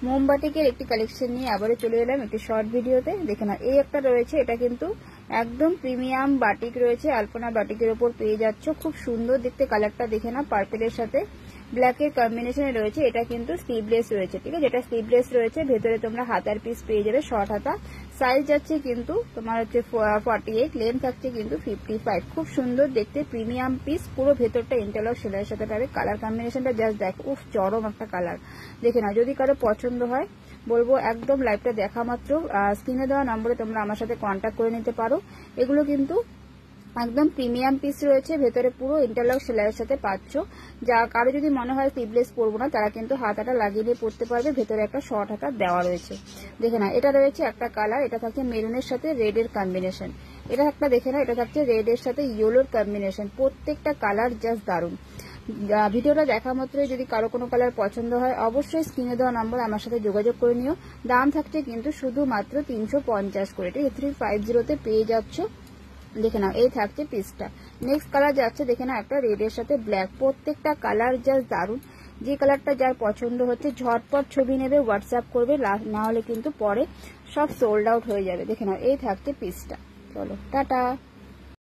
মোমবাটিকের একটি কালেকশন নিয়ে আবারও চলে এলাম একটি শর্ট ভিডিওতে। দেখে না, এই একটা রয়েছে, এটা কিন্তু একদম প্রিমিয়াম বাটিক রয়েছে, আলপনা বাটিকের ওপর পেয়ে যাচ্ছ। খুব সুন্দর দেখতে কালারটা, দেখে না, পার্পেলের সাথে ব্ল্যাকের কম্বিনেশনে রয়েছে। এটা কিন্তু স্লিভলেস রয়েছে, ঠিক আছে, যেটা স্লিভলেস রয়েছে। ভেতরে তোমরা হাতার পিস পেয়ে যাবে, শর্ট হাতা। সাইজ যাচ্ছে কিন্তু তোমার হচ্ছে 48, লেন্থ থাকছে কিন্তু 55। খুব সুন্দর দেখতে প্রিমিয়াম পিস, পুরো ভেতরটা ইন্টারলক সেলাইয়ের সাথে পাবে। কালার কম্বিনেশনটা জাস্ট দেখো, উফ চরম একটা কালার। দেখে না, যদি কারো পছন্দ হয় বলবো একদম লাইভটা দেখা মাত্র স্ক্রিনে দেওয়া নম্বরে তোমরা আমার সাথে কন্ট্যাক্ট করে নিতে পারো। এগুলো কিন্তু একদম প্রিমিয়াম পিস রয়েছে, ভেতরে পুরো ইন্টারলক সেলাইয়ের সাথে পাচ্ছ। যা কারো যদি মনে হয় স্লিভলেস পরবো না, তারা কিন্তু হাতাটা লাগিয়ে দিয়ে পরতে পারবে। ভেতরে একটা শর্ট হাতা দেওয়া রয়েছে। দেখে না, এটা রয়েছে একটা কালার, এটা থাকছে মেরুনের সাথে রেডের কম্বিনেশন। এটা একটা দেখে না, এটা থাকছে রেডের সাথে ইয়েলোর কম্বিনেশন। প্রত্যেকটা কালার জাস্ট দারুণ। ভিডিওটা দেখা মাত্রই যদি কারো কোনো কালার পছন্দ হয় অবশ্যই স্ক্রিনে দেওয়া নাম্বার আমার সাথে যোগাযোগ করে নিও। দাম থাকছে কিন্তু শুধুমাত্র 350 করে, 350 পেয়ে যাচ্ছ। দেখে নাও, এই থাকছে পিসটা। নেক্সট কালার যাচ্ছে, দেখে নাও, একটা রেডের সাথে ব্ল্যাক। প্রত্যেকটা কালার জাস্ট দারুণ। যে কালারটা যার পছন্দ হচ্ছে ঝটপট ছবি নেবে, হোয়াটসঅ্যাপ করবে, না হলে কিন্তু পরে সব সোল্ড আউট হয়ে যাবে। দেখে নাও, এই থাকছে পিসটা। চলো টাটা।